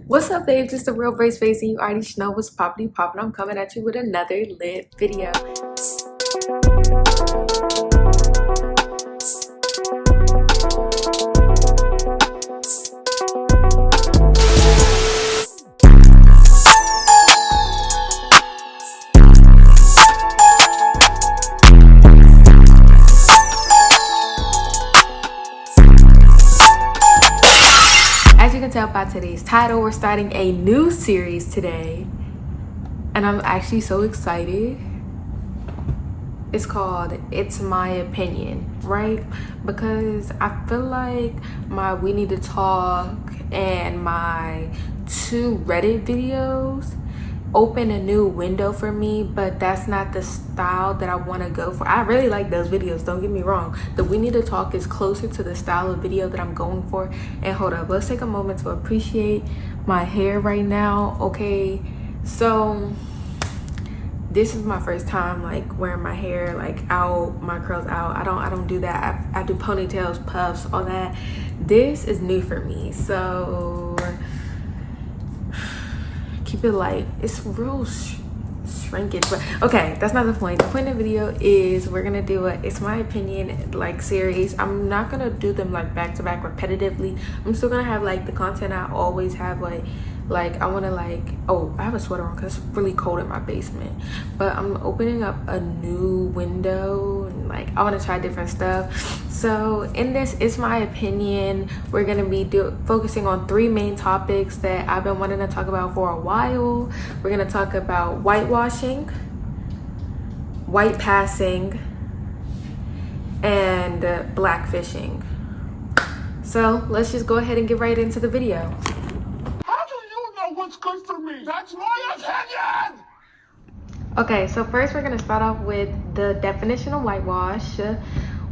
What's up, babes? It's the real Brace Face, and you already know what's poppity poppin'. I'm coming at you with another lit video. As you can tell by today's title, we're starting a new series today, and I'm actually so excited. It's called It's My Opinion, right? Because I feel like my We Need to Talk and my 2 Reddit videos open a new window for me, but that's not the style that I want to go for. I really like those videos, don't get me wrong. The We Need to Talk is closer to the style of video that I'm going for. And hold up, let's take a moment to appreciate my hair right now. Okay, so this is my first time like wearing my hair like out, my curls out. I don't do that. I do ponytails, puffs, all that. This is new for me, so keep it light. It's real shrinkage, but okay, that's not the point. The point of the video is we're gonna do a It's My Opinion like series. I'm not gonna do them like back to back repetitively. I'm still gonna have like the content I always have, like I want to oh, I have a sweater on because it's really cold in my basement, but I'm opening up a new window and like I want to try different stuff. So in this It's My Opinion, we're gonna be focusing on 3 main topics that I've been wanting to talk about for a while. We're gonna talk about whitewashing, white passing, and blackfishing. So let's just go ahead and get right into the video. What's good for me? That's my opinion! Okay, so first we're going to start off with the definition of whitewash.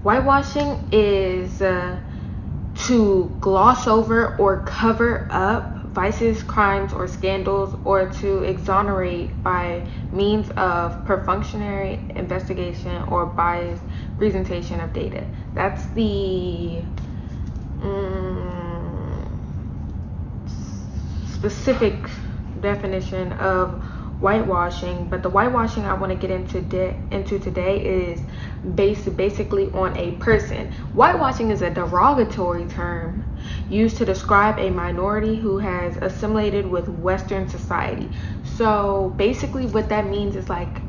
Whitewashing is to gloss over or cover up vices, crimes, or scandals, or to exonerate by means of perfunctory investigation or biased presentation of data. That's the specific definition of whitewashing, but the whitewashing I want to get into today is based basically on a person. Whitewashing is a derogatory term used to describe a minority who has assimilated with Western society. So basically what that means is like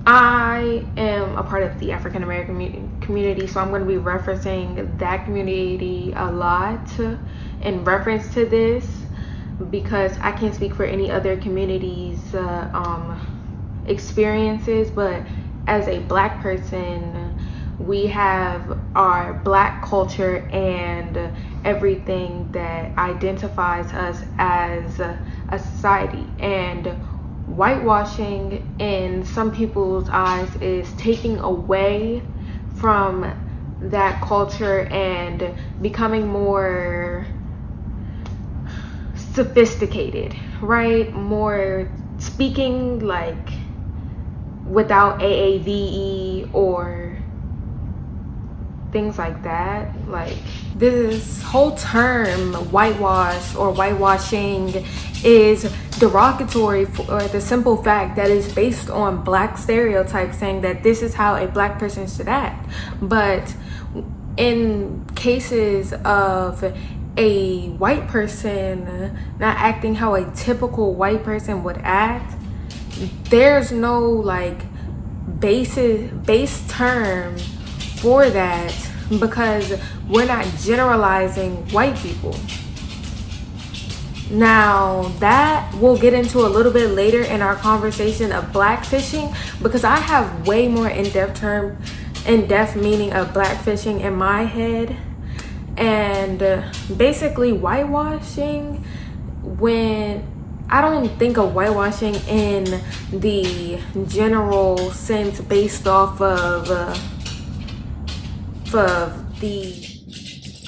I am a part of the African American community, so I'm going to be referencing that community a lot in reference to this, because I can't speak for any other communities' experiences, but as a Black person, we have our Black culture and everything that identifies us as a society. And whitewashing in some people's eyes is taking away from that culture and becoming more sophisticated, right? More speaking like without AAVE or things like that. Like this whole term whitewash or whitewashing is derogatory for the simple fact that it's based on Black stereotypes, saying that this is how a Black person should act. But in cases of a white person not acting how a typical white person would act, there's no like base term for that, because we're not generalizing white people. Now that we'll get into a little bit later in our conversation of blackfishing, because I have way more in-depth meaning of blackfishing in my head. And basically whitewashing, when I don't think of whitewashing in the general sense based off of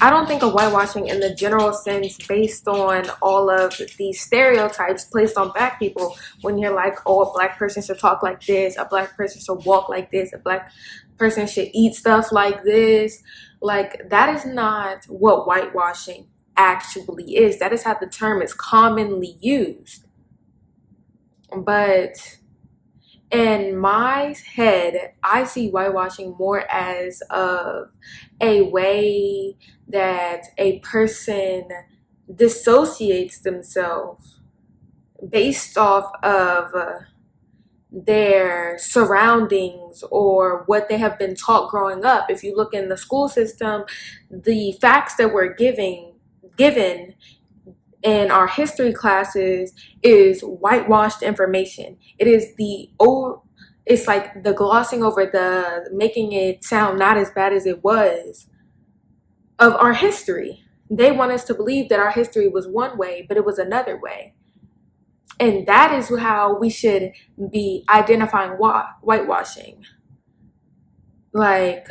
I don't think of whitewashing in the general sense based on all of the stereotypes placed on Black people. When you're like, oh, a Black person should talk like this, a Black person should walk like this, a Black person should eat stuff like this. Like, that is not what whitewashing actually is. That is how the term is commonly used. But in my head, I see whitewashing more as a way that a person dissociates themselves based off of their surroundings or what they have been taught growing up. If you look in the school system, the facts that we're given in our history classes is whitewashed information. It's like the glossing over, the making it sound not as bad as it was of our history. They want us to believe that our history was one way, but it was another way. And that is how we should be identifying whitewashing. Like,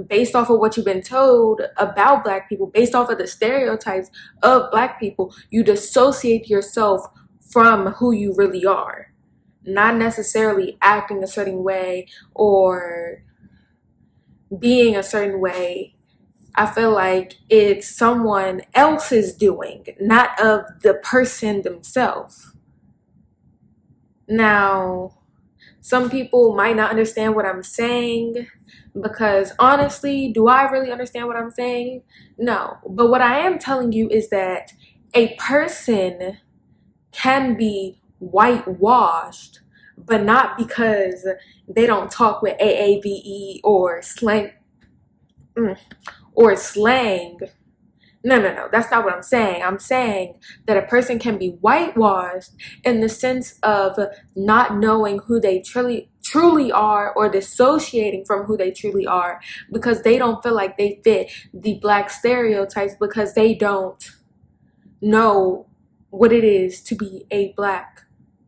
based off of what you've been told about Black people, based off of the stereotypes of Black people, you dissociate yourself from who you really are. Not necessarily acting a certain way or being a certain way. I feel like it's someone else's doing, not of the person themselves. Now, some people might not understand what I'm saying because honestly, do I really understand what I'm saying? No. But what I am telling you is that a person can be whitewashed, but not because they don't talk with AAVE or slang. No, that's not what I'm saying. I'm saying that a person can be whitewashed in the sense of not knowing who they truly are or dissociating from who they truly are because they don't feel like they fit the Black stereotypes because they don't know what it is to be a Black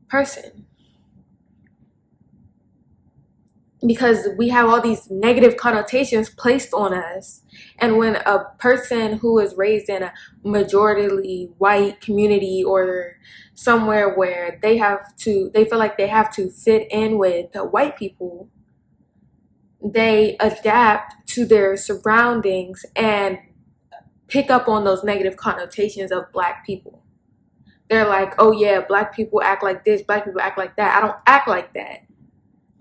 person. Because we have all these negative connotations placed on us. And when a person who is raised in a majority white community or somewhere where they feel like they have to fit in with the white people, they adapt to their surroundings and pick up on those negative connotations of Black people. They're like, oh yeah, Black people act like this, Black people act like that. I don't act like that.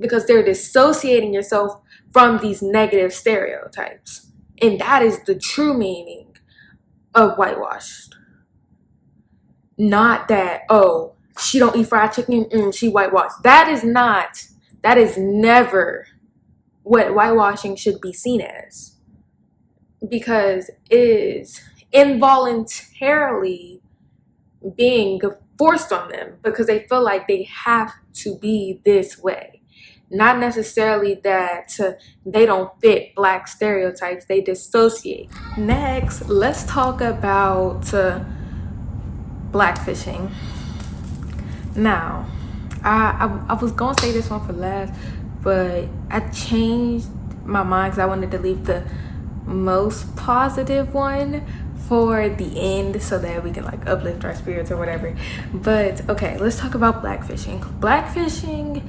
Because they're dissociating yourself from these negative stereotypes. And that is the true meaning of whitewashed. Not that, oh, she don't eat fried chicken, she whitewashed. That is never what whitewashing should be seen as. Because it is involuntarily being forced on them because they feel like they have to be this way. Not necessarily that they don't fit Black stereotypes, they dissociate. Next, let's talk about blackfishing. Now, I was gonna say this one for last, but I changed my mind because I wanted to leave the most positive one for the end so that we can like uplift our spirits or whatever. But okay, let's talk about blackfishing. Blackfishing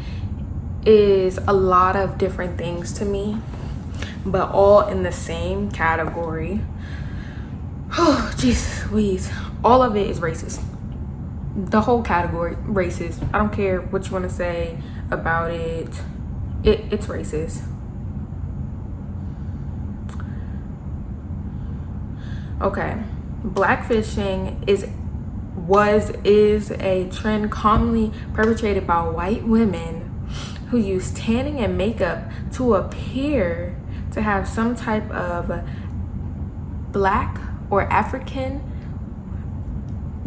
is a lot of different things to me, but all in the same category. Oh, Jesus, Louise. All of it is racist. The whole category, racist. I don't care what you want to say about it. It's racist. Okay, blackfishing is a trend commonly perpetrated by white women who use tanning and makeup to appear to have some type of Black or African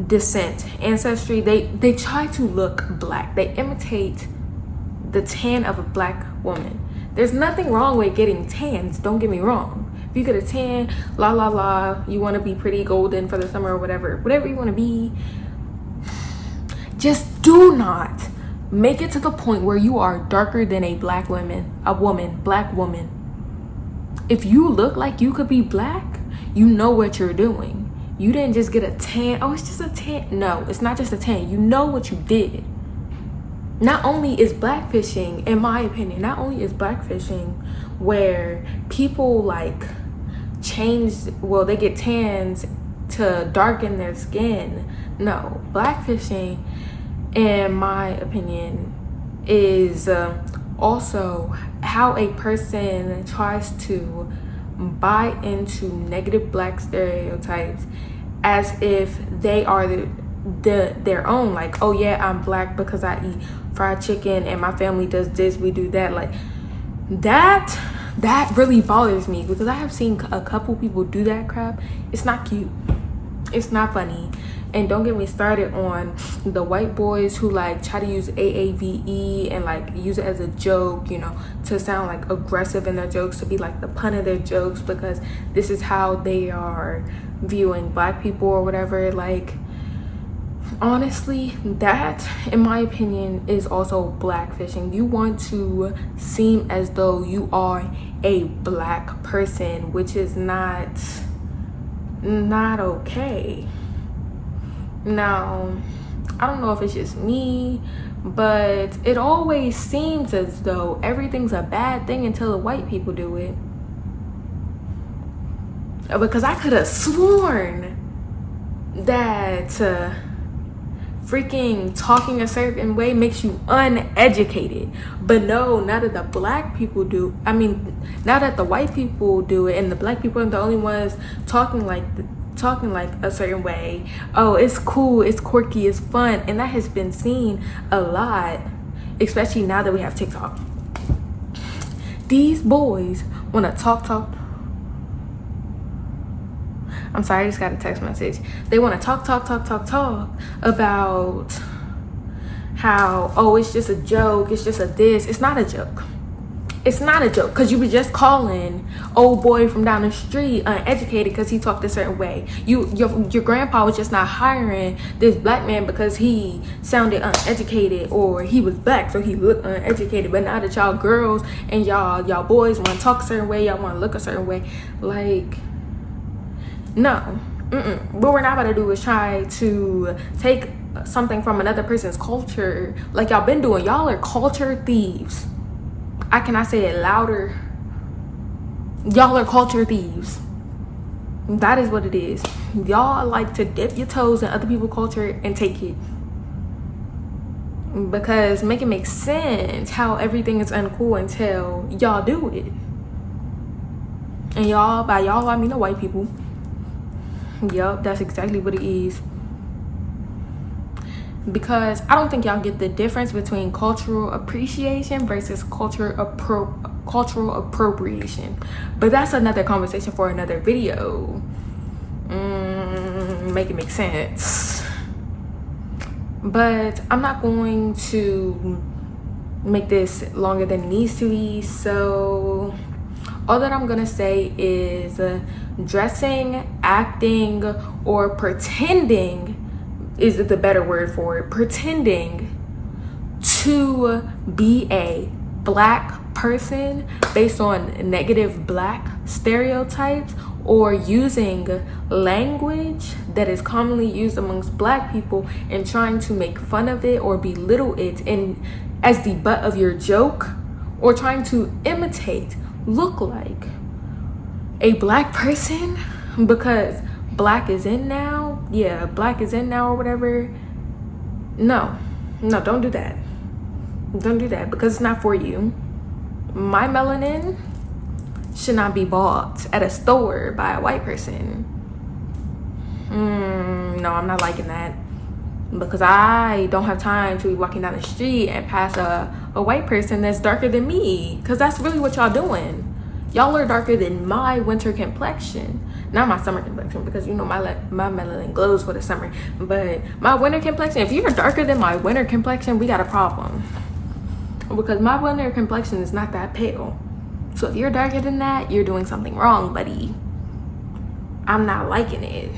descent, ancestry. They try to look Black. They imitate the tan of a Black woman. There's nothing wrong with getting tans, don't get me wrong. If you get a tan, you want to be pretty golden for the summer or whatever you want to be, just do not make it to the point where you are darker than a Black woman. If you look like you could be Black, you know what you're doing. You didn't just get a tan. Oh, it's just a tan. No, it's not just a tan. You know what you did. Not only is blackfishing, in my opinion, where people like they get tans to darken their skin. No, blackfishing, in my opinion, is also how a person tries to buy into negative black stereotypes as if they are their own. Like, oh yeah, I'm black because I eat fried chicken and my family does this, we do that. Like, that really bothers me, because I have seen a couple people do that crap. It's not cute, it's not funny. And don't get me started on the white boys who like try to use AAVE and like use it as a joke, you know, to sound like aggressive in their jokes, to be like the pun of their jokes, because this is how they are viewing black people or whatever. Like, honestly, that, in my opinion, is also blackfishing. You want to seem as though you are a black person, which is not okay. Now, I don't know if it's just me, but it always seems as though everything's a bad thing until the white people do it. Because I could have sworn that freaking talking a certain way makes you uneducated. But no, now that the black people do, now that the white people do it and the black people are the only ones talking like a certain way, oh, it's cool, it's quirky, it's fun. And that has been seen a lot, especially now that we have TikTok. These boys want to talk. I'm sorry, I just got a text message. They want to talk about how, oh, it's just a joke, it's just a this. It's not a joke. It's not a joke, because you were just calling old boy from down the street uneducated because he talked a certain way. Your grandpa was just not hiring this black man because he sounded uneducated, or he was black so he looked uneducated. But now that y'all girls and y'all boys want to talk a certain way, y'all want to look a certain way, like, no. What we're not about to do is try to take something from another person's culture like y'all been doing. Y'all are culture thieves. I cannot say it louder. Y'all are culture thieves. That is what it is. Y'all like to dip your toes in other people's culture and take it. Because make it make sense how everything is uncool until y'all do it. And y'all, by y'all, I mean the white people. Yup, that's exactly what it is. Because I don't think y'all get the difference between cultural appreciation versus cultural appropriation. But that's another conversation for another video. Make it make sense. But I'm not going to make this longer than it needs to be. So all that I'm gonna say is dressing, acting, or pretending is the better word for it. Pretending to be a black person based on negative black stereotypes, or using language that is commonly used amongst black people and trying to make fun of it or belittle it in as the butt of your joke, or trying to imitate, look like a black person because black is in now. Yeah, black is in now or whatever. No, don't do that. Don't do that, because it's not for you. My melanin should not be bought at a store by a white person. No, I'm not liking that, because I don't have time to be walking down the street and pass a white person that's darker than me, because that's really what y'all doing. Y'all are darker than my winter complexion. Not my summer complexion, because you know my melanin glows for the summer. But my winter complexion, if you're darker than my winter complexion, we got a problem. Because my winter complexion is not that pale. So if you're darker than that, you're doing something wrong, buddy. I'm not liking it.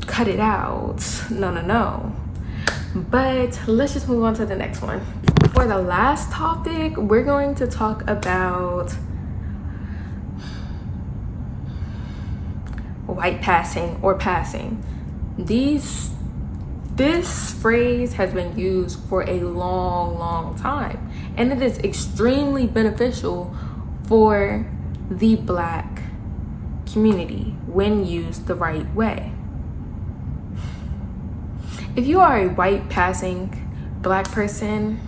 Cut it out. No. But let's just move on to the next one. For the last topic, we're going to talk about white passing or passing. This phrase has been used for a long time, and it is extremely beneficial for the black community. when used the right way. If you are a white passing Black person,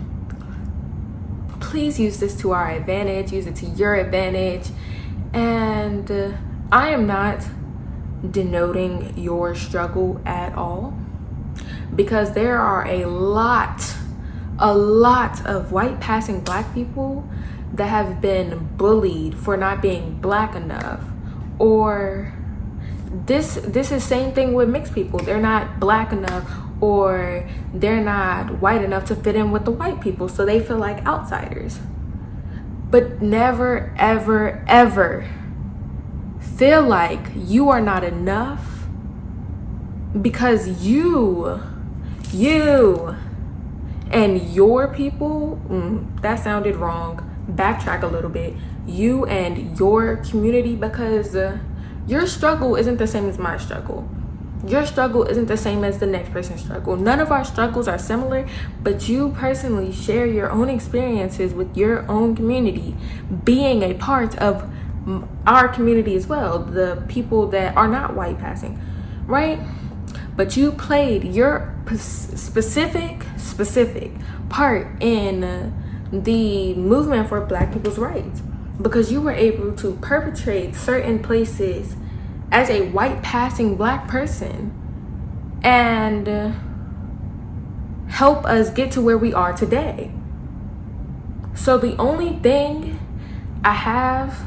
please use this to our advantage, use it to your advantage. And I am not denoting your struggle at all, because there are a lot of white passing Black people that have been bullied for not being Black enough. Or this is same thing with mixed people. They're not Black enough, or they're not white enough to fit in with the white people, so they feel like outsiders. But never ever feel like you are not enough because you and your people, that sounded wrong. Backtrack a little bit. You and your community, because your struggle isn't the same as my struggle. Your struggle isn't the same as the next person's struggle. None of our struggles are similar, but you personally share your own experiences with your own community, being a part of our community as well, the people that are not white passing, right? But you played your specific part in the movement for Black people's rights, because you were able to perpetrate certain places as a white passing Black person and help us get to where we are today. So the only thing I have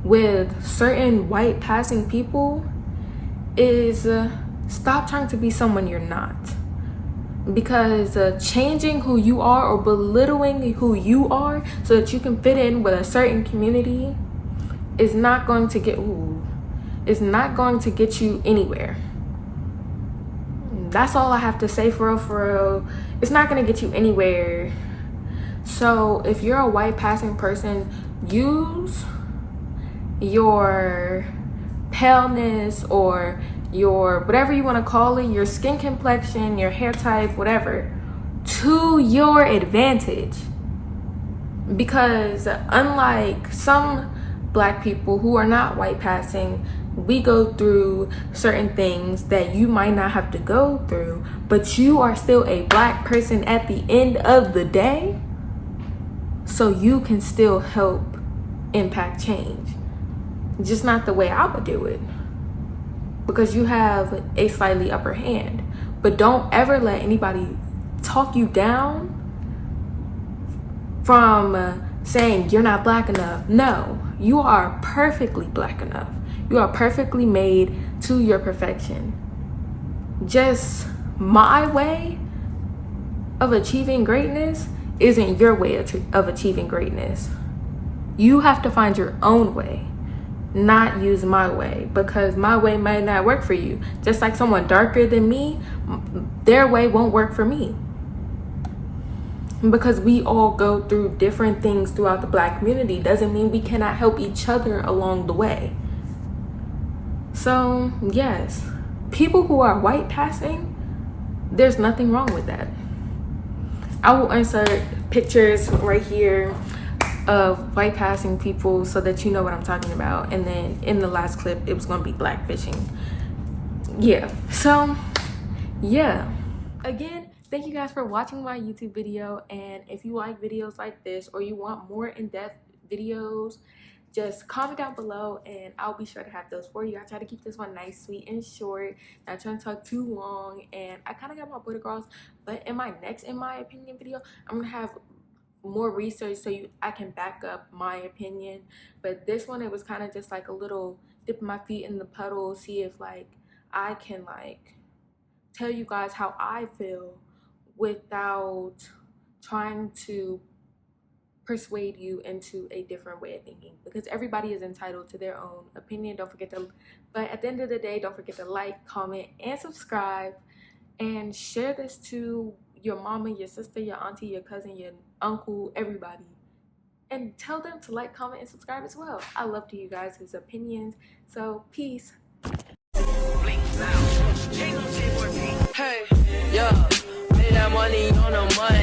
with certain white passing people is stop trying to be someone you're not. Because changing who you are or belittling who you are so that you can fit in with a certain community is not going to get you anywhere. That's all I have to say, for real. It's not going to get you anywhere. So if you're a white passing person, use your paleness or your whatever you want to call it, your skin complexion, your hair type, whatever, to your advantage. Because unlike some Black people who are not white passing, we go through certain things that you might not have to go through, but you are still a Black person at the end of the day, so you can still help impact change. Just not the way I would do it, because you have a slightly upper hand. But don't ever let anybody talk you down from saying you're not Black enough. No, you are perfectly Black enough. You are perfectly made to your perfection. Just my way of achieving greatness isn't your way of achieving greatness. You have to find your own way, not use my way, because my way might not work for you. Just like someone darker than me, their way won't work for me. Because we all go through different things throughout the Black community doesn't mean we cannot help each other along the way. So yes, people who are white passing, there's nothing wrong with that. I will insert pictures right here of white passing people so that you know what I'm talking about. And then in the last clip, it was going to be Black fishing. Yeah, so yeah, again, thank you guys for watching my YouTube video. And if you like videos like this, or you want more in-depth videos, just comment down below and I'll be sure to have those for you. I try to keep this one nice, sweet, and short, not trying to talk too long. And I kind of got my point across, but in my next In My Opinion video, I'm gonna have more research so I can back up my opinion. But this one, it was kind of just like a little dip my feet in the puddle, see if like I can like tell you guys how I feel without trying to persuade you into a different way of thinking, because everybody is entitled to their own opinion. Don't forget to, but at the end of the day, don't forget to like, comment, and subscribe, and share this to your mama, your sister, your auntie, your cousin, your uncle, everybody, and tell them to like, comment, and subscribe as well. I love to hear you guys' opinions. So peace. Hey, yeah, made that money on the money.